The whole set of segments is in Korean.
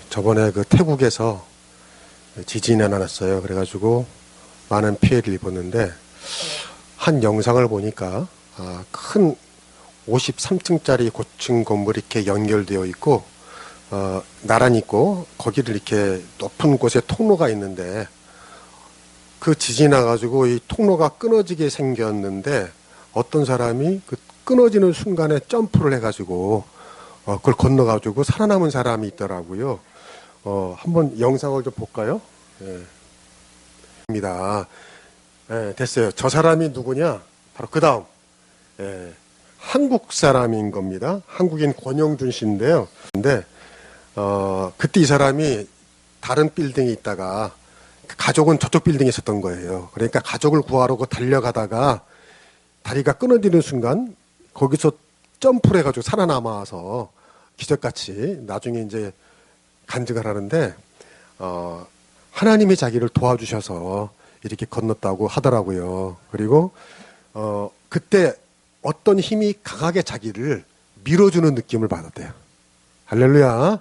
저번에 그 태국에서 지진이 하나 났어요. 그래가지고 많은 피해를 입었는데 한 영상을 보니까 큰 53층짜리 고층 건물이 이렇게 연결되어 있고 나란히 있고 거기를 이렇게 높은 곳에 통로가 있는데 그 지진이 나가지고 이 통로가 끊어지게 생겼는데 어떤 사람이 그 끊어지는 순간에 점프를 해가지고 그걸 건너가지고 살아남은 사람이 있더라고요. 한번 영상을 좀 볼까요? 예. 입니다. 예, 됐어요. 저 사람이 누구냐? 바로 그 다음. 예, 한국 사람인 겁니다. 한국인 권영준 씨인데요. 근데, 그때 이 사람이 다른 빌딩에 있다가 가족은 저쪽 빌딩에 있었던 거예요. 그러니까 가족을 구하러 달려가다가 다리가 끊어지는 순간 거기서 점프를 해가지고 살아남아서 기적같이 나중에 이제 간증을 하는데, 하나님이 자기를 도와주셔서 이렇게 건넜다고 하더라고요. 그리고, 그때 어떤 힘이 강하게 자기를 밀어주는 느낌을 받았대요. 할렐루야.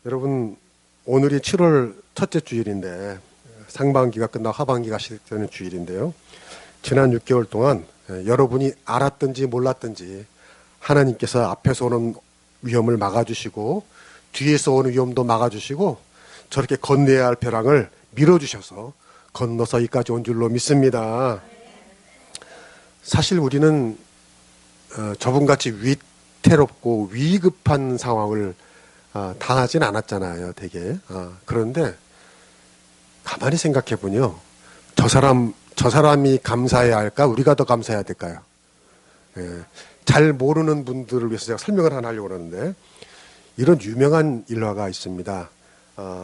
여러분, 오늘이 7월 첫째 주일인데, 상반기가 끝나고 하반기가 시작되는 주일인데요. 지난 6개월 동안 여러분이 알았든지 몰랐든지 하나님께서 앞에서 오는 위험을 막아주시고 뒤에서 오는 위험도 막아주시고 저렇게 건너야 할 벼랑을 밀어주셔서 건너서 여기까지 온 줄로 믿습니다. 사실 우리는 저분같이 위태롭고 위급한 상황을 당하진 않았잖아요, 되게. 그런데 가만히 생각해보면요. 저 사람이 감사해야 할까? 우리가 더 감사해야 될까요? 예, 잘 모르는 분들을 위해서 제가 설명을 하나 하려고 그러는데 이런 유명한 일화가 있습니다.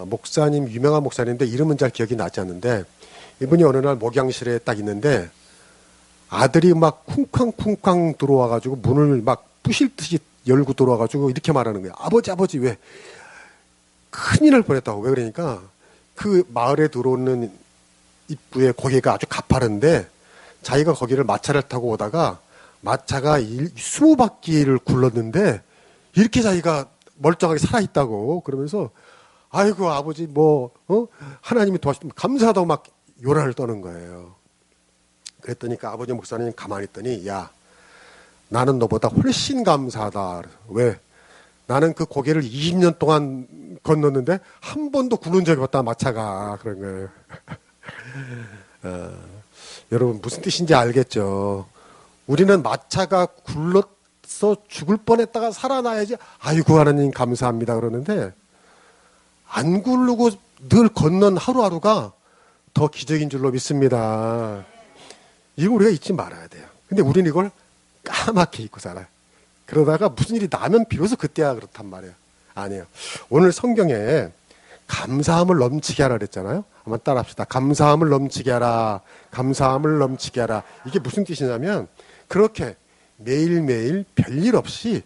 목사님, 유명한 목사님인데 이름은 잘 기억이 나지 않는데 이분이 어느 날 목양실에 딱 있는데 아들이 막 쿵쾅쿵쾅 들어와가지고 문을 막 부실 듯이 열고 들어와가지고 이렇게 말하는 거예요. 아버지 왜? 큰일을 뻔했다고. 왜 그러니까 그 마을에 들어오는 입구에 거기가 아주 가파른데 자기가 거기를 마차를 타고 오다가 마차가 20바퀴를 굴렀는데 이렇게 자기가 멀쩡하게 살아있다고 그러면서 아이고 아버지 하나님이 도와주시면 감사하다고 막 요란을 떠는 거예요. 그랬더니 그 아버지 목사님 가만히 있더니 야 나는 너보다 훨씬 감사하다. 왜? 나는 그 고개를 20년 동안 건넜는데 한 번도 굴른 적이 없다 마차가 그런 거예요. 여러분 무슨 뜻인지 알겠죠? 우리는 마차가 굴러서 죽을 뻔했다가 살아나야지 아이고 하나님 감사합니다 그러는데 안 굴르고 늘 건넌 하루하루가 더 기적인 줄로 믿습니다. 이거 우리가 잊지 말아야 돼요. 근데 우리는 이걸 까맣게 잊고 살아요. 그러다가 무슨 일이 나면 비로소 그때야 그렇단 말이에요. 아니에요. 오늘 성경에 감사함을 넘치게 하라 그랬잖아요. 한번 따라합시다. 감사함을 넘치게 하라. 감사함을 넘치게 하라. 이게 무슨 뜻이냐면 그렇게 매일매일 별일 없이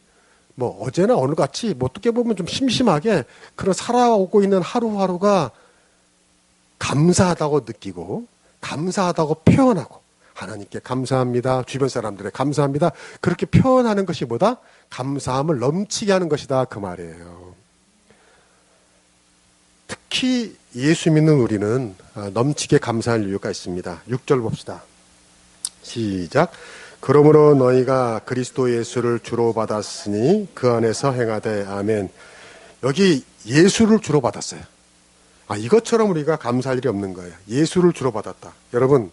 어제나 오늘같이 어떻게 보면 좀 심심하게 그런 살아오고 있는 하루하루가 감사하다고 느끼고 감사하다고 표현하고 하나님께 감사합니다. 주변 사람들의 감사합니다. 그렇게 표현하는 것이 뭐다? 감사함을 넘치게 하는 것이다. 그 말이에요. 특히 예수 믿는 우리는 넘치게 감사할 이유가 있습니다. 6절 봅시다. 시작. 그러므로 너희가 그리스도 예수를 주로 받았으니 그 안에서 행하되 아멘. 여기 예수를 주로 받았어요. 이것처럼 우리가 감사할 일이 없는 거예요. 예수를 주로 받았다. 여러분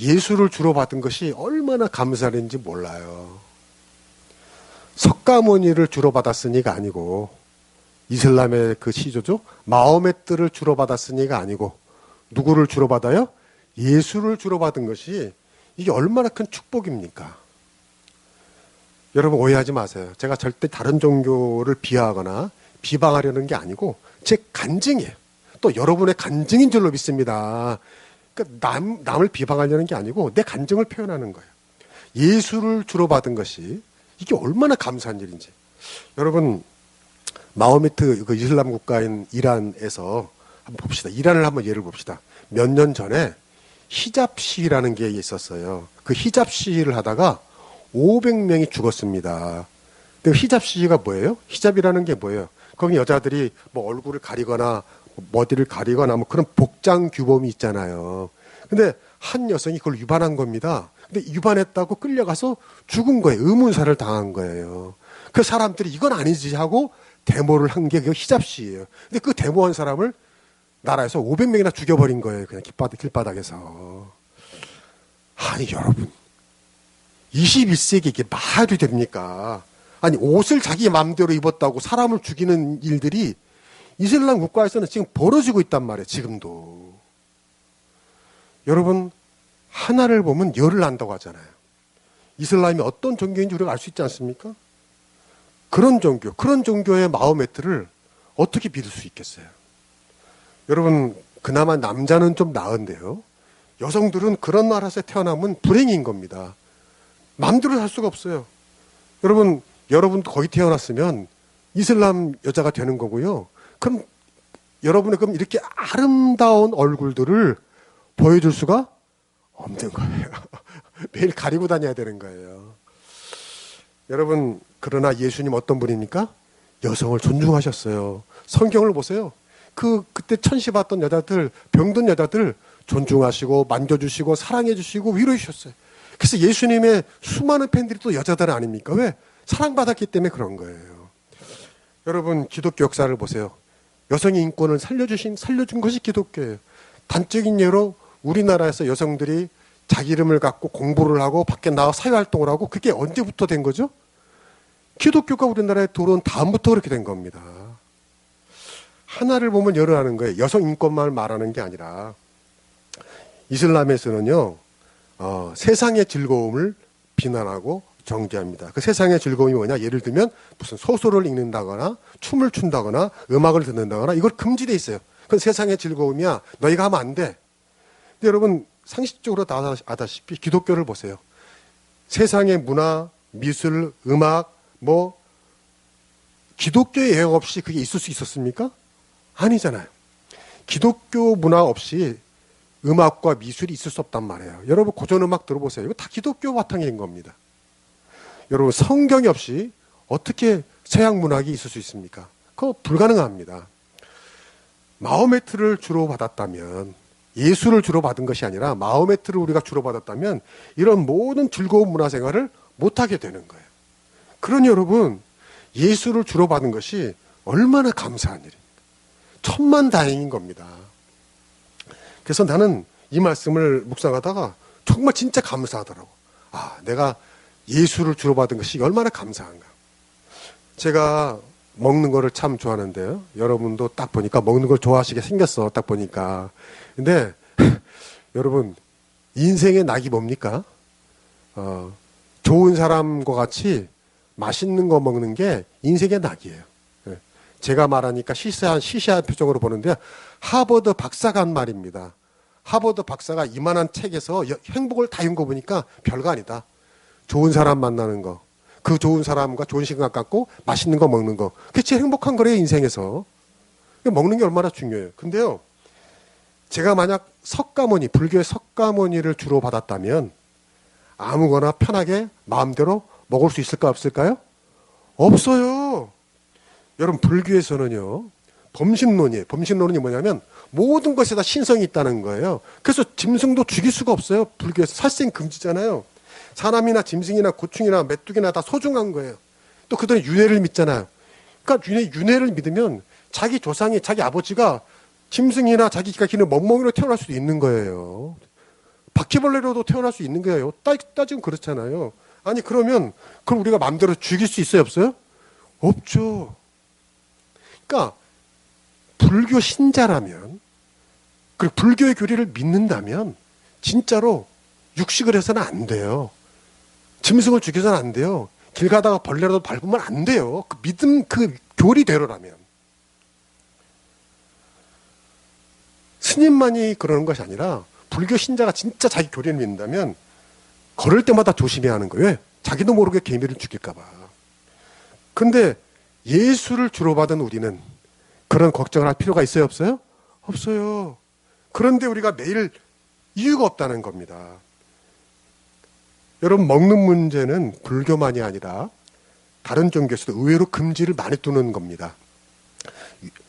예수를 주로 받은 것이 얼마나 감사할 일인지 몰라요. 석가모니를 주로 받았으니가 아니고 이슬람의 그 시조죠. 마호메트를 주로 받았으니가 아니고 누구를 주로 받아요? 예수를 주로 받은 것이 이게 얼마나 큰 축복입니까? 여러분 오해하지 마세요. 제가 절대 다른 종교를 비하하거나 비방하려는 게 아니고 제 간증이에요. 또 여러분의 간증인 줄로 믿습니다. 그러니까 남을 비방하려는 게 아니고 내 간증을 표현하는 거예요. 예수를 주로 받은 것이 이게 얼마나 감사한 일인지. 여러분 마호메트 그 이슬람 국가인 이란에서 한번 봅시다. 이란을 한번 예를 봅시다. 몇 년 전에 히잡 시위라는 게 있었어요. 그 히잡 시위를 하다가 500명이 죽었습니다. 근데 히잡 시위가 뭐예요? 히잡이라는 게 뭐예요? 거기 여자들이 뭐 얼굴을 가리거나 머리를 가리거나 뭐 그런 복장 규범이 있잖아요. 근데 한 여성이 그걸 위반한 겁니다. 근데 위반했다고 끌려가서 죽은 거예요. 의문사를 당한 거예요. 그 사람들이 이건 아니지 하고 데모를 한 게 그 히잡 시위예요. 근데 그 데모한 사람을 나라에서 500명이나 죽여버린 거예요. 그냥 길바닥에서. 아니 여러분, 21세기 이게 말이 됩니까? 아니 옷을 자기 마음대로 입었다고 사람을 죽이는 일들이 이슬람 국가에서는 지금 벌어지고 있단 말이에요. 지금도. 여러분, 하나를 보면 열을 난다고 하잖아요. 이슬람이 어떤 종교인지 우리가 알 수 있지 않습니까? 그런 종교, 그런 종교의 마호메트를 어떻게 믿을 수 있겠어요? 여러분, 그나마 남자는 좀 나은데요. 여성들은 그런 나라에서 태어나면 불행인 겁니다. 마음대로 살 수가 없어요. 여러분도 거기 태어났으면 이슬람 여자가 되는 거고요. 그럼 여러분의 그럼 이렇게 아름다운 얼굴들을 보여줄 수가 없는 거예요. 매일 가리고 다녀야 되는 거예요. 여러분, 그러나 예수님 어떤 분입니까? 여성을 존중하셨어요. 성경을 보세요. 그때 천시 봤던 여자들, 병든 여자들 존중하시고 만져주시고 사랑해주시고 위로해주셨어요. 그래서 예수님의 수많은 팬들이 또 여자들 아닙니까? 왜? 사랑받았기 때문에 그런 거예요. 여러분, 기독교 역사를 보세요. 여성의 인권을 살려준 것이 기독교예요. 단적인 예로 우리나라에서 여성들이 자기 이름을 갖고 공부를 하고 밖에 나와 사회활동을 하고 그게 언제부터 된 거죠? 기독교가 우리나라에 들어온 다음부터 그렇게 된 겁니다. 하나를 보면 열을 하는 거예요. 여성 인권만 말하는 게 아니라 이슬람에서는요, 세상의 즐거움을 비난하고 정죄합니다. 그 세상의 즐거움이 뭐냐? 예를 들면 무슨 소설을 읽는다거나 춤을 춘다거나 음악을 듣는다거나 이걸 금지돼 있어요. 그건 세상의 즐거움이야. 너희가 하면 안 돼. 근데 여러분 상식적으로 다 아다시피 기독교를 보세요. 세상의 문화, 미술, 음악, 기독교의 영향 없이 그게 있을 수 있었습니까? 아니잖아요. 기독교 문화 없이 음악과 미술이 있을 수 없단 말이에요. 여러분 고전음악 들어보세요. 이거 다 기독교 바탕인 겁니다. 여러분 성경이 없이 어떻게 서양 문학이 있을 수 있습니까? 그거 불가능합니다. 마호메트를 주로 받았다면, 예수를 주로 받은 것이 아니라 마호메트를 우리가 주로 받았다면 이런 모든 즐거운 문화생활을 못하게 되는 거예요. 그러니 여러분, 예수를 주로 받은 것이 얼마나 감사한 일입니까? 천만다행인 겁니다. 그래서 나는 이 말씀을 묵상하다가 정말 진짜 감사하더라고. 내가 예수를 주로 받은 것이 얼마나 감사한가. 제가 먹는 거를 참 좋아하는데요. 여러분도 딱 보니까 먹는 걸 좋아하시게 생겼어. 딱 보니까. 근데 여러분, 인생의 낙이 뭡니까? 좋은 사람과 같이 맛있는 거 먹는 게 인생의 낙이에요. 제가 말하니까 시시한 표정으로 보는데 하버드 박사가 한 말입니다. 하버드 박사가 이만한 책에서 행복을 다 읽어보니까 별거 아니다. 좋은 사람 만나는 거, 그 좋은 사람과 좋은 시간 갖고 맛있는 거 먹는 거, 그게 제일 행복한 거래요, 인생에서. 먹는 게 얼마나 중요해요. 근데요, 제가 만약 석가모니, 불교의 석가모니를 주로 받았다면 아무거나 편하게 마음대로 먹을 수 있을까 없을까요? 없어요. 여러분, 불교에서는요, 범신론이에요. 범신론이 뭐냐면 모든 것에 다 신성이 있다는 거예요. 그래서 짐승도 죽일 수가 없어요. 불교에서 살생 금지잖아요. 사람이나 짐승이나 고충이나 메뚜기나 다 소중한 거예요. 또 그들은 윤회를 믿잖아요. 그러니까 윤회를 믿으면 자기 조상이, 자기 아버지가 짐승이나 자기가 기는 멍멍이로 태어날 수도 있는 거예요. 바퀴벌레로도 태어날 수 있는 거예요. 따지면 그렇잖아요. 아니 그러면 그럼 우리가 마음대로 죽일 수 있어요, 없어요? 없죠. 그러니까 불교 신자라면, 그리고 불교의 교리를 믿는다면 진짜로 육식을 해서는 안 돼요. 짐승을 죽여서는 안 돼요. 길 가다가 벌레라도 밟으면 안 돼요. 그 믿음, 그 교리대로라면. 스님만이 그러는 것이 아니라 불교 신자가 진짜 자기 교리를 믿는다면 걸을 때마다 조심해야 하는 거예요. 왜? 자기도 모르게 개미를 죽일까 봐. 그런데 예수를 주로 받은 우리는 그런 걱정을 할 필요가 있어요, 없어요? 없어요. 그런데 우리가 매일 이유가 없다는 겁니다. 여러분, 먹는 문제는 불교만이 아니라 다른 종교에서도 의외로 금지를 많이 두는 겁니다.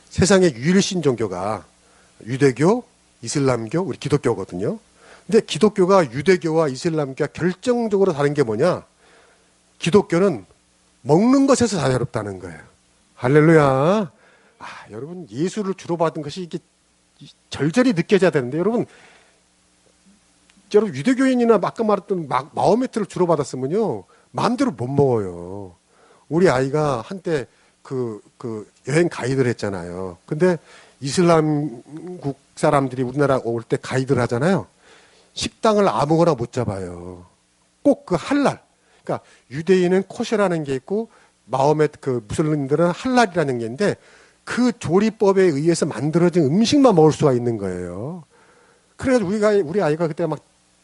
세상의 유일신 종교가 유대교, 이슬람교, 우리 기독교거든요. 근데 기독교가 유대교와 이슬람교가 결정적으로 다른 게 뭐냐? 기독교는 먹는 것에서 자유롭다는 거예요. 할렐루야. 여러분, 예수를 주로 받은 것이 이게 절절히 느껴져야 되는데, 여러분 유대교인이나 아까 말했던 마호메트를 주로 받았으면요, 마음대로 못 먹어요. 우리 아이가 한때 그 여행 가이드를 했잖아요. 근데 이슬람국 사람들이 우리나라 올 때 가이드를 하잖아요. 식당을 아무거나 못 잡아요. 꼭 그 할랄. 그러니까 유대인은 코셔라는 게 있고 마호메트 그 무슬림들은 할랄이라는 게 있는데 그 조리법에 의해서 만들어진 음식만 먹을 수가 있는 거예요. 그래가지고 우리 아이가 그때 막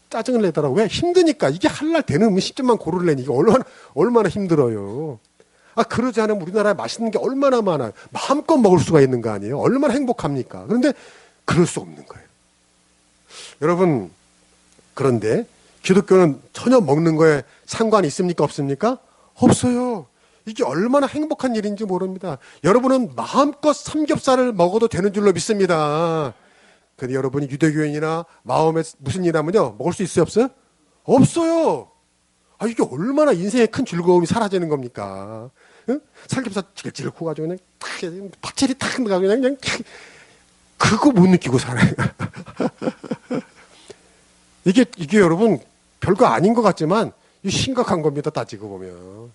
짜증을 내더라고요. 왜? 힘드니까. 이게 할랄 되는 음식점만 고르려니 이게 얼마나 힘들어요. 그러지 않으면 우리나라에 맛있는 게 얼마나 많아요. 마음껏 먹을 수가 있는 거 아니에요. 얼마나 행복합니까? 그런데 그럴 수 없는 거예요. 여러분, 그런데 기독교는 전혀 먹는 거에 상관이 있습니까? 없습니까? 없어요. 이게 얼마나 행복한 일인지 모릅니다. 여러분은 마음껏 삼겹살을 먹어도 되는 줄로 믿습니다. 근데 여러분이 유대교인이나 마음의 무슨 일하면요, 먹을 수 있어요? 없어요? 없어요. 이게 얼마나 인생의 큰 즐거움이 사라지는 겁니까? 응? 삼겹살 찔찔 구워가지고 그냥 파채리 탁 나가고 그냥 그거 못 느끼고 살아요. 이게 여러분 별거 아닌 것 같지만 심각한 겁니다. 따지고 보면.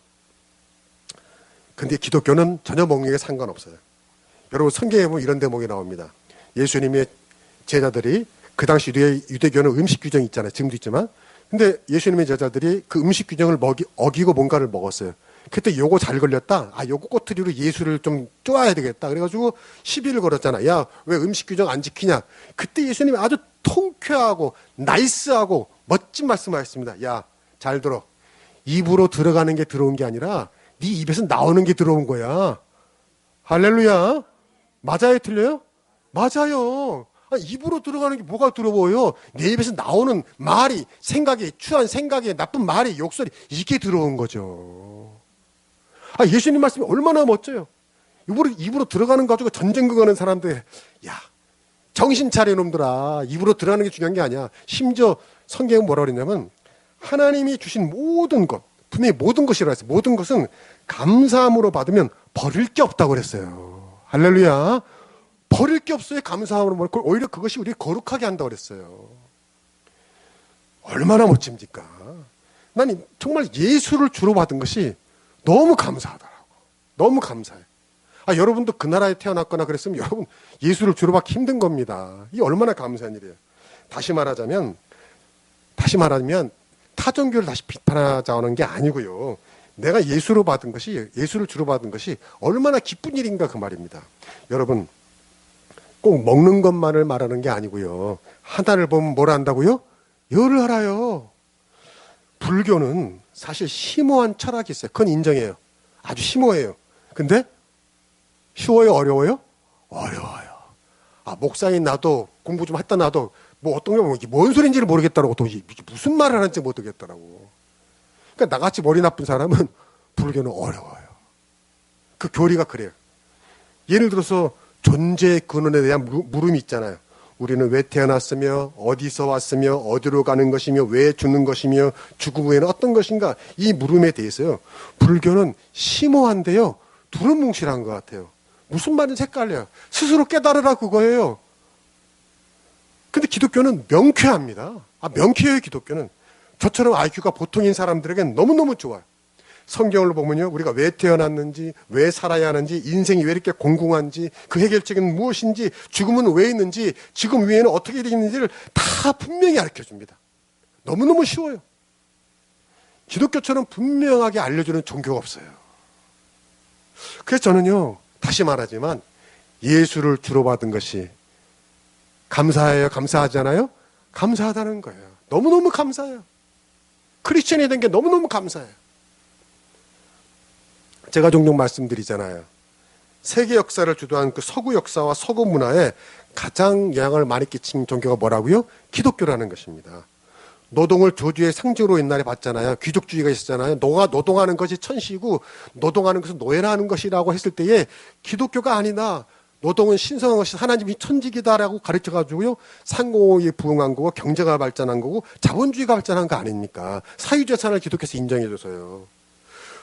근데 기독교는 전혀 먹는 게 상관없어요. 여러분 성경에 보면 이런 대목이 나옵니다. 예수님의 제자들이 그 당시 유대교는 음식 규정이 있잖아요. 지금도 있지만. 근데 예수님의 제자들이 그 음식 규정을 어기고 뭔가를 먹었어요. 그때 요거 잘 걸렸다. 요거 꼬투리로 예수를 좀 쪼아야 되겠다. 그래가지고 시비를 걸었잖아. 야, 왜 음식 규정 안 지키냐. 그때 예수님이 아주 통쾌하고 나이스하고 멋진 말씀을 하셨습니다. 야, 잘 들어. 입으로 들어가는 게 들어온 게 아니라 네 입에서 나오는 게 들어온 거야. 할렐루야. 맞아요? 틀려요? 맞아요. 입으로 들어가는 게 뭐가 들어오요? 내 입에서 나오는 말이, 생각이, 추한 생각이, 나쁜 말이, 욕설이, 이게 들어온 거죠. 예수님 말씀이 얼마나 멋져요. 입으로 들어가는 거 가지고 전쟁 하는 사람들, 야, 정신 차려 놈들아. 입으로 들어가는 게 중요한 게 아니야. 심지어 성경은 뭐라 그랬냐면 하나님이 주신 모든 것, 분명히 모든 것이라 했어요. 모든 것은 감사함으로 받으면 버릴 게 없다고 그랬어요. 할렐루야. 버릴 게 없어요. 감사함으로. 오히려 그것이 우리 거룩하게 한다고 그랬어요. 얼마나 멋집니까? 난 정말 예수를 주로 받은 것이 너무 감사하더라고. 너무 감사해. 여러분도 그 나라에 태어났거나 그랬으면 여러분 예수를 주로 받기 힘든 겁니다. 이게 얼마나 감사한 일이에요. 다시 말하면 타종교를 다시 비판하자는 게 아니고요. 내가 예수를 주로 받은 것이 얼마나 기쁜 일인가 그 말입니다. 여러분, 꼭 먹는 것만을 말하는 게 아니고요. 하나를 보면 뭘 안다고요? 열을 알아요. 불교는 사실 심오한 철학이 있어요. 그건 인정해요. 아주 심오해요. 근데 쉬워요? 어려워요? 어려워요. 목사인 나도 공부 좀 했다 나도 뭐 어떤 게 이게 뭔 소리인지를 모르겠더라고. 또 이게 무슨 말을 하는지 모르겠더라고. 그러니까 나같이 머리 나쁜 사람은 불교는 어려워요. 그 교리가 그래요. 예를 들어서 존재의 근원에 대한 물음이 있잖아요. 우리는 왜 태어났으며 어디서 왔으며 어디로 가는 것이며 왜 죽는 것이며 죽음 후에는 어떤 것인가, 이 물음에 대해서요. 불교는 심오한데요. 두루뭉실한 것 같아요. 무슨 말인지 헷갈려요. 스스로 깨달으라 그거예요. 근데 기독교는 명쾌합니다. 명쾌해요. 기독교는. 저처럼 IQ가 보통인 사람들에겐 너무너무 좋아요. 성경을 보면요, 우리가 왜 태어났는지, 왜 살아야 하는지, 인생이 왜 이렇게 공공한지, 그 해결책은 무엇인지, 죽음은 왜 있는지, 지금 위에는 어떻게 되어 있는지를 다 분명히 가르쳐줍니다. 너무너무 쉬워요. 기독교처럼 분명하게 알려주는 종교가 없어요. 그래서 저는요, 다시 말하지만 예수를 주로 받은 것이 감사해요? 감사하잖아요? 감사하다는 거예요. 너무너무 감사해요. 크리스천이 된 게 너무너무 감사해요. 제가 종종 말씀드리잖아요. 세계 역사를 주도한 그 서구 역사와 서구 문화에 가장 영향을 많이 끼친 종교가 뭐라고요? 기독교라는 것입니다. 노동을 조주의 상징으로 옛날에 봤잖아요. 귀족주의가 있었잖아요. 노동하는 것이 천시고 노동하는 것은 노예라 하는 것이라고 했을 때에 기독교가 아니다. 노동은 신성한 것이 하나님이 천직이다라고 가르쳐가지고요. 상공이 부흥한 거고 경제가 발전한 거고 자본주의가 발전한 거 아닙니까? 사유재산을 기독교에서 인정해줘서요.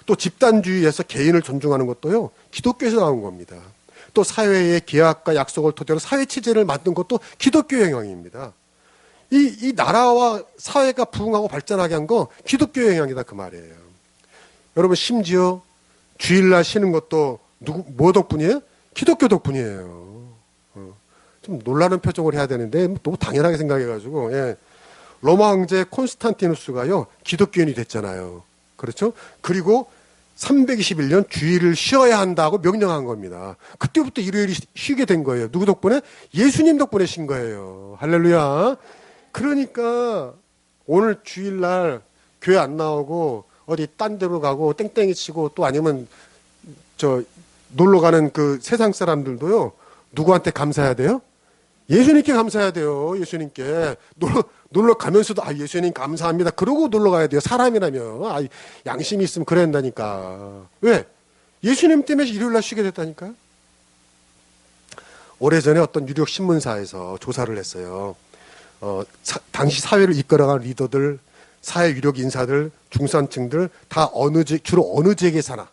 또 집단주의에서 개인을 존중하는 것도요. 기독교에서 나온 겁니다. 또 사회의 계약과 약속을 토대로 사회체제를 만든 것도 기독교 영향입니다. 이 나라와 사회가 부흥하고 발전하게 한 거 기독교 영향이다 그 말이에요. 여러분 심지어 주일날 쉬는 것도 뭐 덕분이에요? 기독교 덕분이에요. 좀 놀라는 표정을 해야 되는데 너무 당연하게 생각해가지고 예. 로마 황제 콘스탄티누스가요 기독교인이 됐잖아요. 그렇죠? 그리고 321년 주일을 쉬어야 한다고 명령한 겁니다. 그때부터 일요일이 쉬게 된 거예요. 누구 덕분에? 예수님 덕분에 쉰 거예요. 할렐루야. 그러니까 오늘 주일날 교회 안 나오고 어디 딴 데로 가고 땡땡이 치고 또 아니면 놀러 가는 그 세상 사람들도요. 누구한테 감사해야 돼요? 예수님께 감사해야 돼요. 예수님께. 놀러 가면서도 예수님 감사합니다. 그러고 놀러 가야 돼요. 사람이라면. 양심이 있으면 그래야 한다니까. 왜? 예수님 때문에 일요일날 쉬게 됐다니까요. 오래전에 어떤 유력 신문사에서 조사를 했어요. 당시 사회를 이끌어간 리더들, 사회 유력 인사들, 중산층들 다 주로 어느 지역에 사나,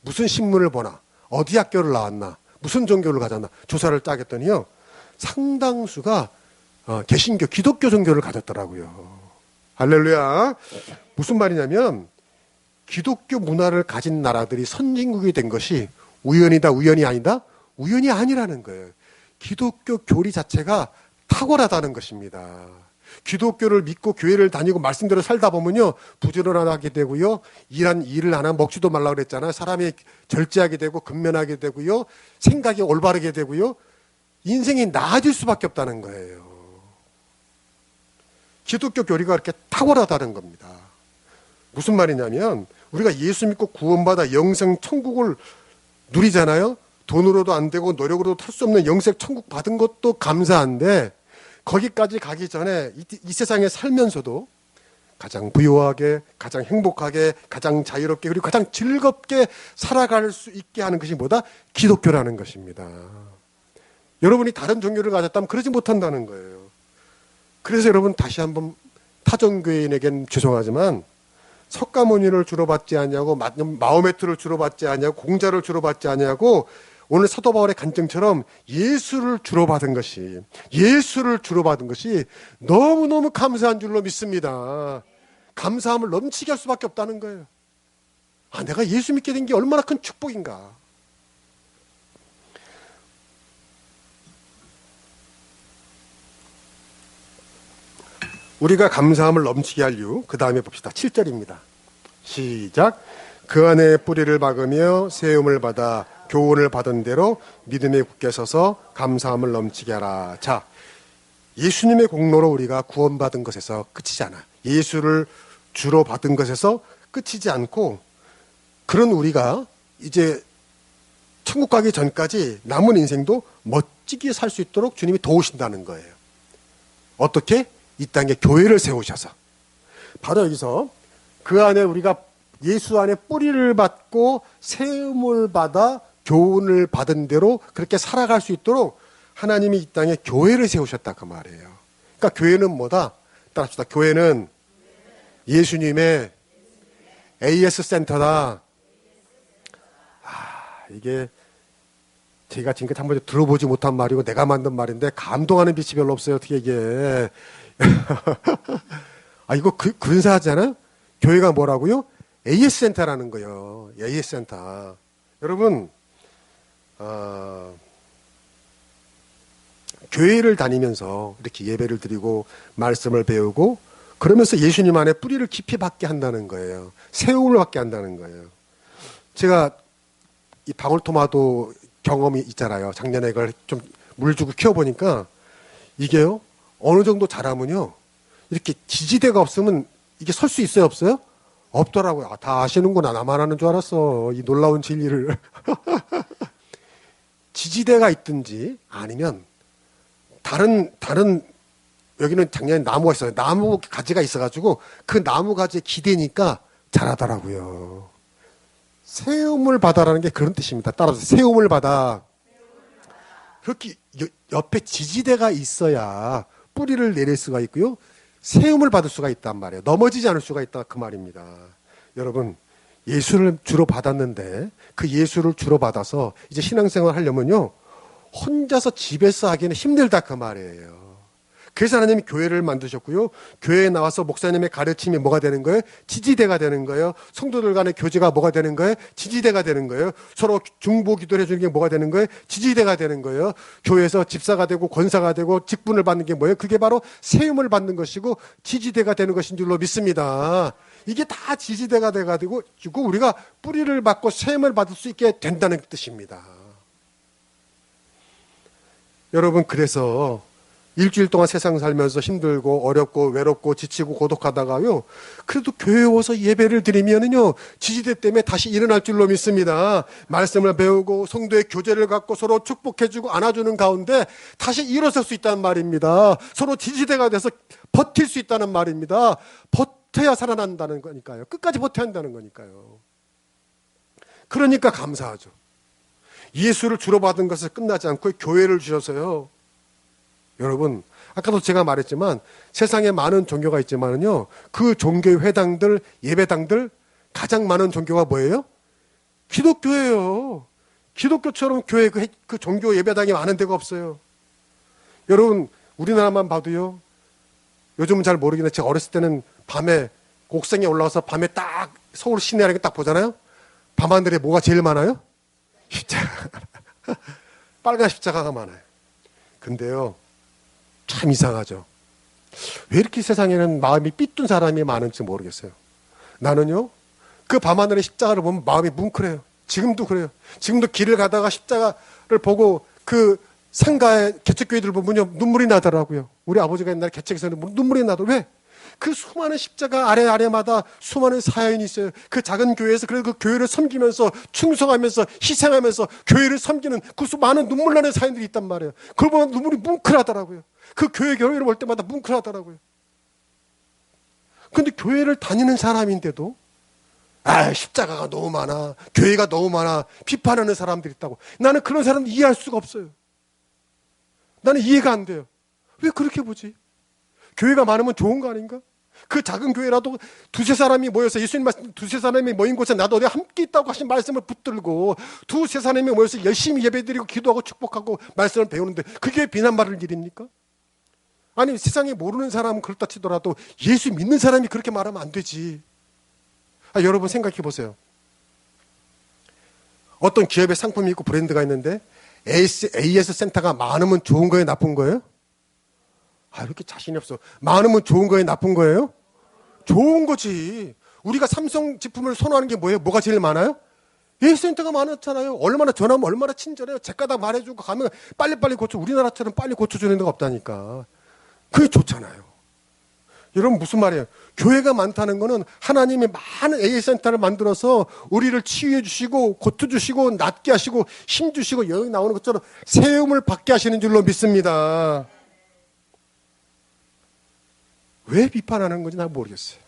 무슨 신문을 보나, 어디 학교를 나왔나, 무슨 종교를 가졌나 조사를 짜겠더니요. 상당수가 개신교, 기독교 종교를 가졌더라고요. 할렐루야. 무슨 말이냐면 기독교 문화를 가진 나라들이 선진국이 된 것이 우연이다, 우연이 아니다? 우연이 아니라는 거예요. 기독교 교리 자체가 탁월하다는 것입니다. 기독교를 믿고 교회를 다니고 말씀대로 살다 보면요. 부지런하게 되고요. 일을 안 하면 먹지도 말라고 그랬잖아요. 사람이 절제하게 되고 근면하게 되고요. 생각이 올바르게 되고요. 인생이 나아질 수밖에 없다는 거예요. 기독교 교리가 그렇게 탁월하다는 겁니다. 무슨 말이냐면 우리가 예수 믿고 구원받아 영생 천국을 누리잖아요. 돈으로도 안 되고 노력으로도 탈 수 없는 영생 천국 받은 것도 감사한데 거기까지 가기 전에 이 세상에 살면서도 가장 부유하게, 가장 행복하게, 가장 자유롭게 그리고 가장 즐겁게 살아갈 수 있게 하는 것이 뭐다? 기독교라는 것입니다. 여러분이 다른 종교를 가졌다면 그러지 못한다는 거예요. 그래서 여러분 다시 한번 타종교인에겐 죄송하지만 석가모니를 주로 받지 않냐고 마호메트를 주로 받지 않냐고 공자를 주로 받지 않냐고 오늘 사도 바울의 간증처럼 예수를 주로 받은 것이 너무너무 감사한 줄로 믿습니다. 감사함을 넘치게 할 수밖에 없다는 거예요. 내가 예수 믿게 된 게 얼마나 큰 축복인가. 우리가 감사함을 넘치게 할 이유, 그 다음에 봅시다. 7절입니다. 시작. 그 안에 뿌리를 박으며 세움을 받아 교훈을 받은 대로 믿음에 굳게 서서 감사함을 넘치게 하라. 자, 예수님의 공로로 우리가 구원받은 것에서 끝이지 않아. 예수를 주로 받은 것에서 끝이지 않고 그런 우리가 이제 천국 가기 전까지 남은 인생도 멋지게 살 수 있도록 주님이 도우신다는 거예요. 어떻게? 이 땅에 교회를 세우셔서. 바로 여기서 그 안에 우리가 예수 안에 뿌리를 받고 세움을 받아 교훈을 받은 대로 그렇게 살아갈 수 있도록 하나님이 이 땅에 교회를 세우셨다 그 말이에요. 그러니까 교회는 뭐다? 따라합시다. 교회는 예수님의 AS 센터다. 이게 제가 지금까지 한 번도 들어보지 못한 말이고 내가 만든 말인데 감동하는 빛이 별로 없어요. 어떻게 이게. 이거 근사하잖아요? 교회가 뭐라고요? AS 센터라는 거예요. AS 센터. 여러분, 교회를 다니면서 이렇게 예배를 드리고 말씀을 배우고 그러면서 예수님 안에 뿌리를 깊이 받게 한다는 거예요. 세움을 받게 한다는 거예요. 제가 이 방울토마토 경험이 있잖아요. 작년에 이걸 좀 물 주고 키워보니까 이게요, 어느 정도 자라면요, 이렇게 지지대가 없으면 이게 설 수 있어요, 없어요? 없더라고요. 다 아시는구나. 나만 아는 줄 알았어. 이 놀라운 진리를. 지지대가 있든지 아니면 다른 여기는 작년에 나무가 있어요. 나무 가지가 있어가지고 그 나무 가지에 기대니까 자라더라고요. 세움을 받아라는 게 그런 뜻입니다. 따라서 세움을 받아. 그렇게 옆에 지지대가 있어야 뿌리를 내릴 수가 있고요. 세움을 받을 수가 있단 말이에요. 넘어지지 않을 수가 있다 그 말입니다. 여러분, 예수를 주로 받았는데 그 예수를 주로 받아서 이제 신앙생활 하려면요, 혼자서 집에서 하기는 힘들다 그 말이에요. 그래서 하나님이 교회를 만드셨고요. 교회에 나와서 목사님의 가르침이 뭐가 되는 거예요? 지지대가 되는 거예요. 성도들 간의 교제가 뭐가 되는 거예요? 지지대가 되는 거예요. 서로 중보 기도를 해주는 게 뭐가 되는 거예요? 지지대가 되는 거예요. 교회에서 집사가 되고 권사가 되고 직분을 받는 게 뭐예요? 그게 바로 세움을 받는 것이고 지지대가 되는 것인 줄로 믿습니다. 이게 다 지지대가 돼가지고 우리가 뿌리를 받고 세움을 받을 수 있게 된다는 뜻입니다. 여러분, 그래서 일주일 동안 세상 살면서 힘들고 어렵고 외롭고 지치고 고독하다가요, 그래도 교회에 와서 예배를 드리면은요, 지지대 때문에 다시 일어날 줄로 믿습니다. 말씀을 배우고 성도의 교제를 갖고 서로 축복해주고 안아주는 가운데 다시 일어설 수 있다는 말입니다. 서로 지지대가 돼서 버틸 수 있다는 말입니다. 버텨야 살아난다는 거니까요. 끝까지 버텨야 한다는 거니까요. 그러니까 감사하죠. 예수를 주로 받은 것을 끝나지 않고 교회를 주셔서요. 여러분, 아까도 제가 말했지만 세상에 많은 종교가 있지만은요, 그 종교의 회당들, 예배당들 가장 많은 종교가 뭐예요? 기독교예요. 기독교처럼 교회 그 종교 예배당이 많은 데가 없어요. 여러분, 우리나라만 봐도요, 요즘은 잘 모르겠는데 제가 어렸을 때는 밤에 옥상에 올라가서 밤에 딱 서울 시내라는 게 딱 보잖아요. 밤하늘에 뭐가 제일 많아요? 십자가. 빨간 십자가가 많아요. 근데요, 참 이상하죠. 왜 이렇게 세상에는 마음이 삐뚤 사람이 많은지 모르겠어요. 나는요, 그 밤하늘의 십자가를 보면 마음이 뭉클해요. 지금도 그래요. 지금도 길을 가다가 십자가를 보고 그 상가의 개척교회들 보면요, 눈물이 나더라고요. 우리 아버지가 옛날에 개척에서는 눈물이 나도 왜? 그 수많은 십자가 아래마다 수많은 사연이 있어요. 그 작은 교회에서 그래도 그 교회를 섬기면서 충성하면서 희생하면서 교회를 섬기는 그 수많은 눈물 나는 사연들이 있단 말이에요. 그걸 보면 눈물이 뭉클하더라고요. 그 교회를 볼 때마다 뭉클하더라고요. 그런데 교회를 다니는 사람인데도 십자가가 너무 많아, 교회가 너무 많아 비판하는 사람들이 있다고. 나는 그런 사람을 이해할 수가 없어요. 나는 이해가 안 돼요. 왜 그렇게 보지? 교회가 많으면 좋은 거 아닌가? 그 작은 교회라도 두세 사람이 모여서 예수님 말씀 두세 사람이 모인 곳에 나도 내가 함께 있다고 하신 말씀을 붙들고 두세 사람이 모여서 열심히 예배드리고 기도하고 축복하고 말씀을 배우는데 그게 비난받을 일입니까? 아니, 세상에 모르는 사람은 그렇다 치더라도 예수 믿는 사람이 그렇게 말하면 안 되지. 여러분 생각해 보세요. 어떤 기업의 상품이 있고 브랜드가 있는데 AS 센터가 많으면 좋은 거예요, 나쁜 거예요? 이렇게 자신이 없어. 많으면 좋은 거예요, 나쁜 거예요? 좋은 거지. 우리가 삼성 제품을 선호하는 게 뭐예요? 뭐가 제일 많아요? AS 센터가 많았잖아요. 얼마나 전화하면 얼마나 친절해요. 제가다 말해주고 가면 빨리빨리 고쳐. 우리나라처럼 빨리 고쳐주는 데가 없다니까. 그게 좋잖아요. 여러분, 무슨 말이에요? 교회가 많다는 거는 하나님이 많은 AS 센터를 만들어서 우리를 치유해 주시고 고쳐주시고 낫게 하시고 힘 주시고 여기 나오는 것처럼 세움을 받게 하시는 줄로 믿습니다. 왜 비판하는 건지 난 모르겠어요.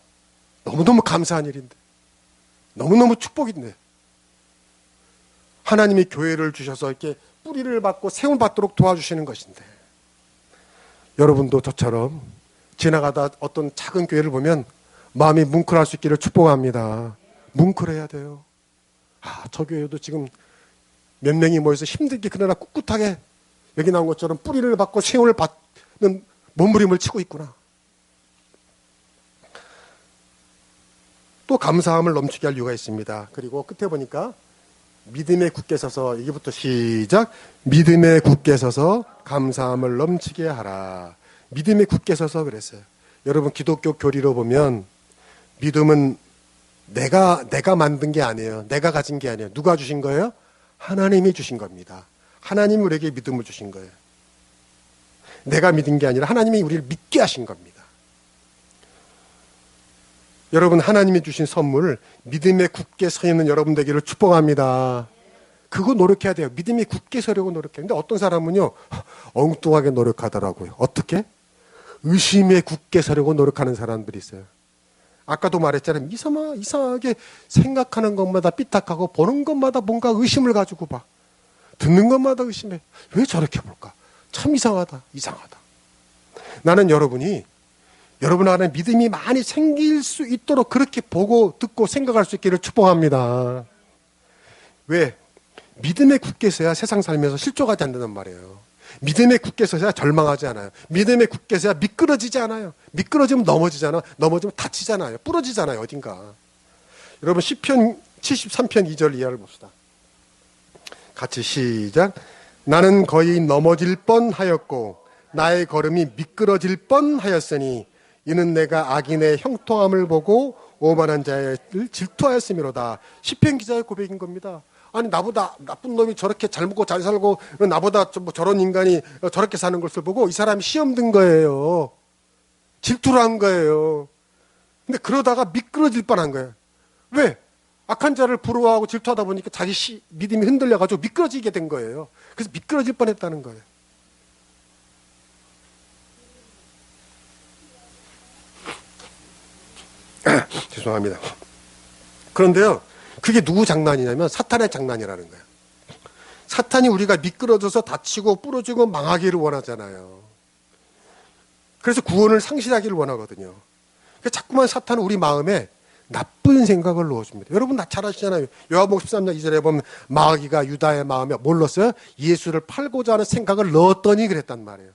너무너무 감사한 일인데, 너무너무 축복인데, 하나님이 교회를 주셔서 이렇게 뿌리를 받고 세움을 받도록 도와주시는 것인데, 여러분도 저처럼 지나가다 어떤 작은 교회를 보면 마음이 뭉클할 수 있기를 축복합니다. 뭉클해야 돼요. 저 교회도 지금 몇 명이 모여서 힘들게 그러나 꿋꿋하게 여기 나온 것처럼 뿌리를 받고 세움을 받는 몸부림을 치고 있구나. 또 감사함을 넘치게 할 이유가 있습니다. 그리고 끝에 보니까 믿음에 굳게 서서, 여기부터 시작. 믿음에 굳게 서서 감사함을 넘치게 하라. 믿음에 굳게 서서 그랬어요. 여러분, 기독교 교리로 보면 믿음은 내가 만든 게 아니에요. 내가 가진 게 아니에요. 누가 주신 거예요? 하나님이 주신 겁니다. 하나님이 우리에게 믿음을 주신 거예요. 내가 믿은 게 아니라 하나님이 우리를 믿게 하신 겁니다. 여러분, 하나님이 주신 선물, 믿음에 굳게 서 있는 여러분 되기를 축복합니다. 그거 노력해야 돼요. 믿음에 굳게 서려고 노력해요. 근데 어떤 사람은요, 엉뚱하게 노력하더라고요. 어떻게? 의심에 굳게 서려고 노력하는 사람들이 있어요. 아까도 말했잖아요. 이상하게 생각하는 것마다 삐딱하고 보는 것마다 뭔가 의심을 가지고 봐. 듣는 것마다 의심해. 왜 저렇게 볼까? 참 이상하다. 나는 여러분 안에 믿음이 많이 생길 수 있도록 그렇게 보고 듣고 생각할 수 있기를 축복합니다. 왜? 믿음에 굳게 서야 세상 살면서 실족하지 않는단 말이에요. 믿음에 굳게 서야 절망하지 않아요. 믿음에 굳게 서야 미끄러지지 않아요. 미끄러지면 넘어지잖아. 넘어지면 다치잖아요. 부러지잖아요. 어딘가. 여러분 시편 73편 2절 이하를 봅시다. 같이 시작. 나는 거의 넘어질 뻔하였고 나의 걸음이 미끄러질 뻔하였으니 이는 내가 악인의 형통함을 보고 오만한 자를 질투하였음이로다. 시편 기자의 고백인 겁니다. 아니 나보다 나쁜 놈이 저렇게 잘 먹고 잘 살고 나보다 저런 인간이 저렇게 사는 것을 보고 이 사람이 시험 든 거예요. 질투를 한 거예요. 근데 그러다가 미끄러질 뻔한 거예요. 왜? 악한 자를 부러워하고 질투하다 보니까 자기 믿음이 흔들려가지고 미끄러지게 된 거예요. 그래서 미끄러질 뻔했다는 거예요. 죄송합니다. 그런데요, 그게 누구 장난이냐면 사탄의 장난이라는 거예요. 사탄이 우리가 미끄러져서 다치고 부러지고 망하기를 원하잖아요. 그래서 구원을 상실하기를 원하거든요. 그래서 자꾸만 사탄은 우리 마음에 나쁜 생각을 넣어줍니다. 여러분 잘 아시잖아요. 요한복음 13장 2절에 보면 마귀가 유다의 마음에 뭘 넣었어요? 예수를 팔고자 하는 생각을 넣었더니 그랬단 말이에요.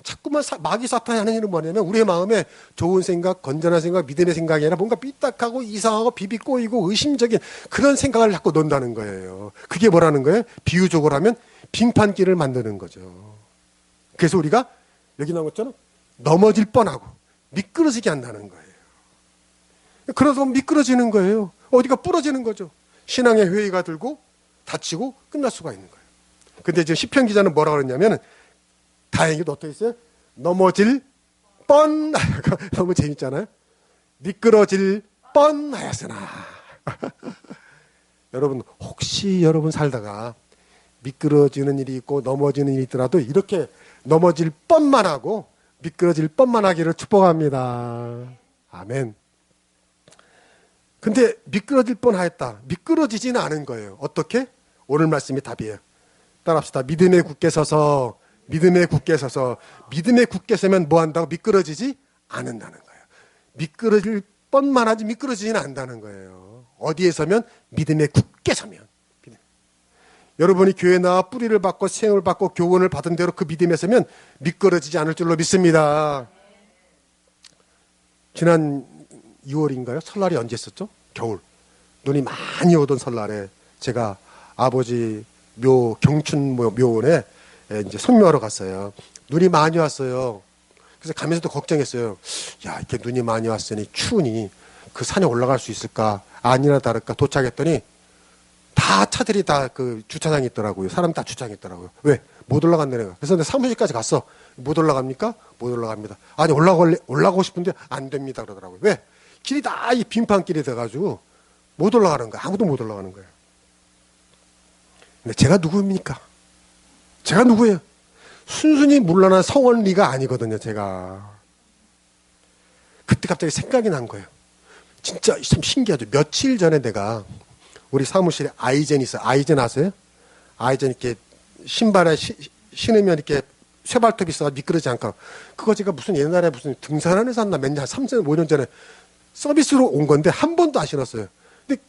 자꾸만 마귀 사탄이 하는 일은 뭐냐면 우리의 마음에 좋은 생각, 건전한 생각, 믿음의 생각이 아니라 뭔가 삐딱하고 이상하고 비비 꼬이고 의심적인 그런 생각을 자꾸 넣는다는 거예요. 그게 뭐라는 거예요? 비유적으로 하면 빙판길을 만드는 거죠. 그래서 우리가 여기 나온 것처럼 넘어질 뻔하고 미끄러지게 한다는 거예요. 그러다 보면 미끄러지는 거예요. 어디가 부러지는 거죠. 신앙의 회의가 들고 다치고 끝날 수가 있는 거예요. 근데 지금 시편 기자는 뭐라고 그러냐면 다행히도 어떻게 있어요? 넘어질 뻔하여가 너무 재밌잖아요. 미끄러질 뻔하였으나 여러분 혹시 여러분 살다가 미끄러지는 일이 있고 넘어지는 일이 있더라도 이렇게 넘어질 뻔만 하고 미끄러질 뻔만 하기를 축복합니다. 아멘. 근데 미끄러질 뻔하였다. 미끄러지지는 않은 거예요. 어떻게? 오늘 말씀이 답이에요. 따라합시다. 믿음에 굳게 서서 믿음에 굳게 서면 뭐 한다고? 미끄러지지 않는다는 거예요. 미끄러질 뻔만 하지 미끄러지지는 않는다는 거예요. 어디에 서면? 믿음에 굳게 서면. 여러분이 교회 나와 뿌리를 받고 세움을 받고 교훈을 받은 대로 그 믿음에 서면 미끄러지지 않을 줄로 믿습니다. 지난 6월인가요? 설날이 언제 있었죠? 겨울. 눈이 많이 오던 설날에 제가 아버지 경춘 묘원에 이제 성묘하러 갔어요. 눈이 많이 왔어요. 그래서 가면서도 걱정했어요. 야, 이렇게 눈이 많이 왔으니 추우니 그 산에 올라갈 수 있을까? 아니나 다를까? 도착했더니 다 차들이 다 그 주차장에 있더라고요. 사람이 다 주차장에 있더라고요. 왜? 못 올라간다는 거야. 그래서 내가 사무실까지 갔어. 못 올라갑니까? 못 올라갑니다. 아니, 올라가고 싶은데 안 됩니다. 그러더라고요. 왜? 길이 다 이 빙판길이 돼가지고 못 올라가는 거야. 아무도 못 올라가는 거예요. 근데 제가 누구입니까? 제가 누구예요? 순순히 물러난 성원리가 아니거든요, 제가. 그때 갑자기 생각이 난 거예요. 진짜 참 신기하죠. 며칠 전에 내가 우리 사무실에 아이젠 있어요. 아이젠 아세요? 아이젠 이렇게 신발에 신으면 이렇게 쇠발톱이 있어서 미끄러지지 않고. 그거 제가 무슨 옛날에 무슨 등산원에 샀나 몇 년, 3년, 5년 전에 서비스로 온 건데 한 번도 안 신었어요. 근데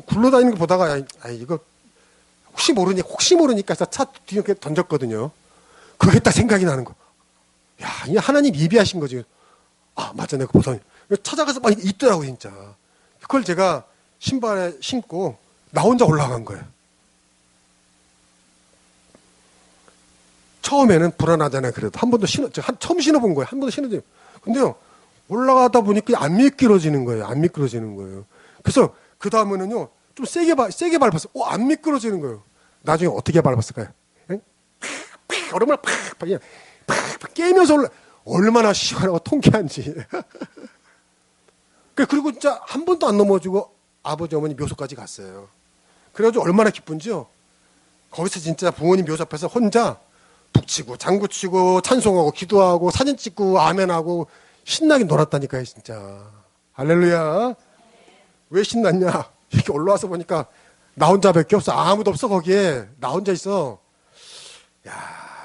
굴러다니는 거 보다가 이거 혹시 모르니까 해서 차 뒤에 던졌거든요. 그게 딱 생각이 나는 거. 야, 이 하나님 예비하신 거지. 아, 맞아. 내가 보더니 찾아가서 막 있더라고, 진짜. 그걸 제가 신발에 신고 나 혼자 올라간 거예요. 처음에는 불안하잖아요. 그래도 한 번도 처음 신어본 거예요. 한 번도 신어본. 근데요, 올라가다 보니까 안 미끄러지는 거예요. 안 미끄러지는 거예요. 그래서 그 다음에는요, 좀 세게 밟았어요. 안 미끄러지는 거예요. 나중에 어떻게 밟았을까요? 얼음을 팍 깨면서 얼마나 시원하고 통쾌한지. 그리고 진짜 한 번도 안 넘어지고 아버지 어머니 묘소까지 갔어요. 그래가지고 얼마나 기쁜지요. 거기서 진짜 부모님 묘소 앞에서 혼자 치고 장구 치고 찬송하고 기도하고 사진 찍고 아멘하고 신나게 놀았다니까요, 진짜. 할렐루야. 왜 신났냐? 이렇게 올라와서 보니까 나 혼자밖에 없어. 아무도 없어, 거기에. 나 혼자 있어. 야,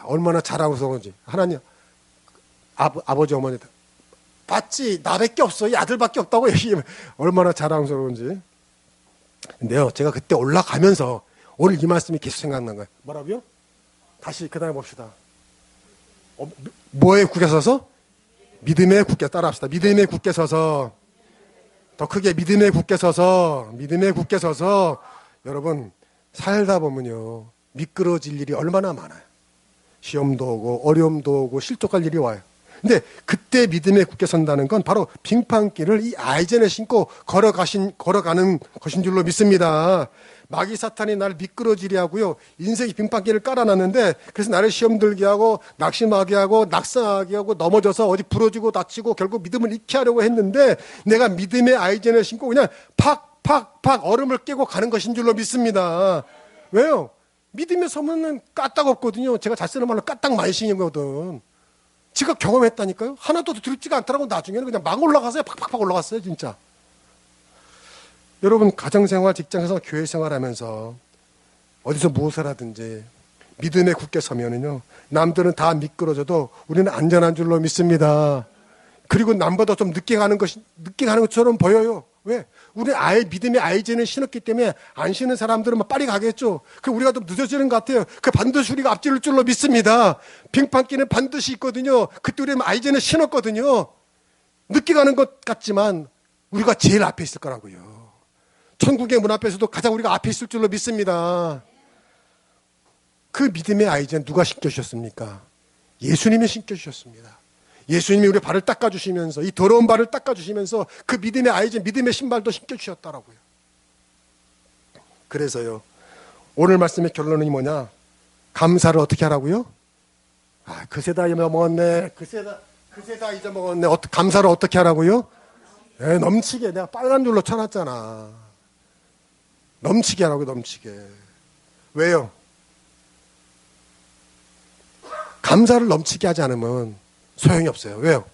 얼마나 잘하고서 그런지. 하나님, 아버지, 어머니, 봤지? 나밖에 없어. 이 아들밖에 없다고 얘기하면 얼마나 잘하고서 그런지. 근데요, 제가 그때 올라가면서 오늘 이 말씀이 계속 생각난 거예요. 뭐라고요? 다시 그 다음에 봅시다. 뭐에 굳게 서서? 믿음에 굳게 따라합시다. 믿음에 굳게 서서. 더 크게 믿음에 굳게 서서. 믿음에 굳게 서서. 여러분, 살다 보면요, 미끄러질 일이 얼마나 많아요. 시험도 오고 어려움도 오고 실족할 일이 와요. 근데 그때 믿음에 굳게 선다는 건 바로 빙판길을 이 아이젠을 신고 걸어가는 것인 줄로 믿습니다. 마귀 사탄이 나를 미끄러지게 하고요, 인생의 빙판길을 깔아놨는데, 그래서 나를 시험 들게 하고 낙심하게 하고 낙상하게 하고 넘어져서 어디 부러지고 다치고 결국 믿음을 잃게 하려고 했는데, 내가 믿음의 아이젠을 신고 그냥 팍 얼음을 깨고 가는 것인 줄로 믿습니다. 왜요? 믿음에 서면은 까딱없거든요. 제가 잘 쓰는 말로 까딱 많이 신인 거거든. 제가 경험했다니까요. 하나도 두렵지가 않더라고. 나중에는 그냥 막 올라가서요. 팍팍팍 올라갔어요, 진짜. 여러분, 가정생활, 직장에서 교회생활 하면서 어디서 무엇을 하든지 믿음에 굳게 서면은요, 남들은 다 미끄러져도 우리는 안전한 줄로 믿습니다. 그리고 남보다 좀 늦게 가는 것처럼 보여요. 왜? 우리 믿음의 아이젠을 신었기 때문에 안 신은 사람들은 막 빨리 가겠죠. 그 우리가 좀 늦어지는 것 같아요. 그 반드시 우리가 앞질 줄로 믿습니다. 빙판길은 반드시 있거든요. 그때 우리는 아이젠을 신었거든요. 늦게 가는 것 같지만 우리가 제일 앞에 있을 거라고요. 천국의 문 앞에서도 가장 우리가 앞에 있을 줄로 믿습니다. 그 믿음의 아이젠 누가 신겨주셨습니까? 예수님이 신겨주셨습니다. 예수님이 우리 발을 닦아주시면서, 이 더러운 발을 닦아주시면서 그 믿음의 아이젠, 믿음의 신발도 신겨주셨더라고요. 그래서요, 오늘 말씀의 결론이 뭐냐? 감사를 어떻게 하라고요? 그새다 잊어먹었네. 그새다 잊어먹었네. 감사를 어떻게 하라고요? 넘치게. 내가 빨간 줄로 쳐놨잖아. 넘치게 하라고, 넘치게. 왜요? 감사를 넘치게 하지 않으면 소용이 없어요. 왜요?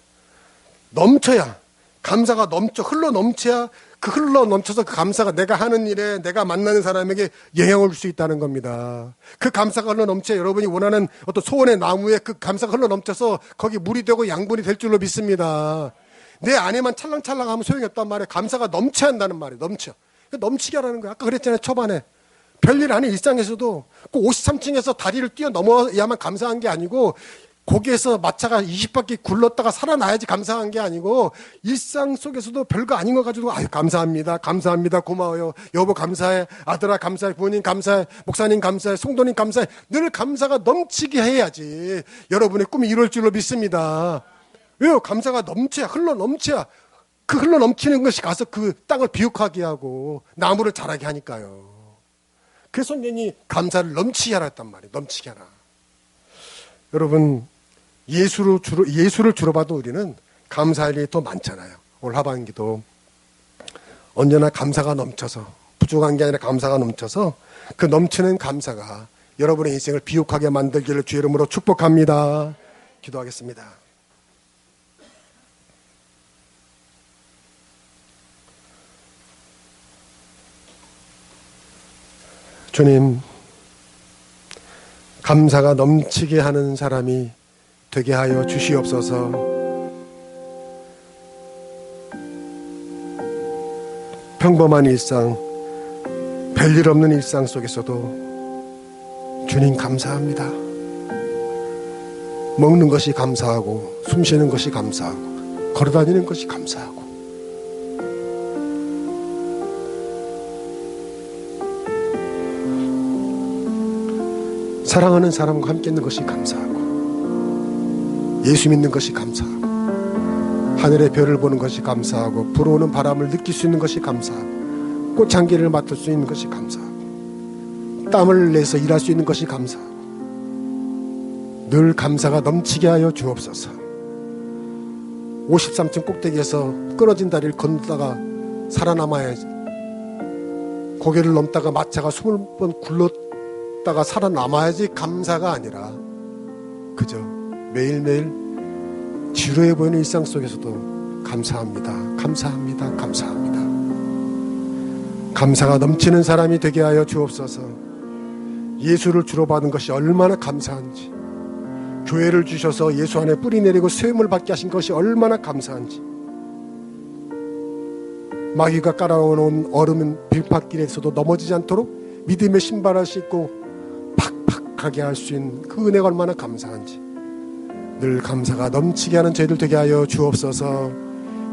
넘쳐야, 감사가 흘러 넘쳐야, 그 흘러 넘쳐서 그 감사가 내가 하는 일에, 내가 만나는 사람에게 영향을 줄 수 있다는 겁니다. 그 감사가 흘러 넘쳐야 여러분이 원하는 어떤 소원의 나무에 그 감사가 흘러 넘쳐서 거기 물이 되고 양분이 될 줄로 믿습니다. 내 안에만 찰랑찰랑 하면 소용이 없단 말이에요. 감사가 넘쳐야 한다는 말이에요. 넘치게 하라는 거예요. 아까 그랬잖아요, 초반에. 별일 아닌 일상에서도 꼭 53층에서 다리를 뛰어넘어야만 감사한 게 아니고, 거기에서 마차가 20바퀴 굴렀다가 살아나야지 감사한 게 아니고, 일상 속에서도 별거 아닌 거 가지고 감사합니다, 고마워요, 여보 감사해, 아들아 감사해, 부모님 감사해, 목사님 감사해, 성도님 감사해. 늘 감사가 넘치게 해야지 여러분의 꿈이 이룰 줄로 믿습니다. 왜요? 감사가 넘쳐야, 흘러 넘쳐야, 그 흘러 넘치는 것이 가서 그 땅을 비옥하게 하고 나무를 자라게 하니까요. 그래서 성경이 감사를 넘치게 하라 했단 말이에요. 넘치게 하라. 여러분, 예수를 주로 봐도 우리는 감사할 일이 더 많잖아요. 올 하반기도 언제나 감사가 넘쳐서, 부족한 게 아니라 감사가 넘쳐서, 그 넘치는 감사가 여러분의 인생을 비옥하게 만들기를 주의 이름으로 축복합니다. 기도하겠습니다. 주님, 감사가 넘치게 하는 사람이 되게 하여 주시옵소서. 평범한 일상, 별일 없는 일상 속에서도 주님 감사합니다. 먹는 것이 감사하고, 숨 쉬는 것이 감사하고, 걸어다니는 것이 감사하고, 사랑하는 사람과 함께 있는 것이 감사하고, 예수 믿는 것이 감사하고, 하늘의 별을 보는 것이 감사하고, 불어오는 바람을 느낄 수 있는 것이 감사하고, 꽃향기를 맡을 수 있는 것이 감사하고, 땀을 내서 일할 수 있는 것이 감사하고, 늘 감사가 넘치게 하여 주옵소서. 53층 꼭대기에서 끊어진 다리를 건너다가 살아남아야지, 고개를 넘다가 마차가 20번 굴렀다가 살아남아야지 감사가 아니라, 그저 매일매일 지루해 보이는 일상 속에서도 감사합니다, 감사합니다, 감사합니다. 감사가 넘치는 사람이 되게 하여 주옵소서. 예수를 주로 받은 것이 얼마나 감사한지, 교회를 주셔서 예수 안에 뿌리 내리고 세움을 받게 하신 것이 얼마나 감사한지, 마귀가 깔아놓은 얼음 빌밭길에서도 넘어지지 않도록 믿음의 신발을 신고 팍팍하게 할 수 있는 그 은혜가 얼마나 감사한지 늘 감사가 넘치게 하는 저희들 되게 하여 주옵소서.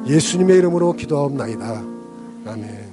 예수님의 이름으로 기도하옵나이다. 아멘.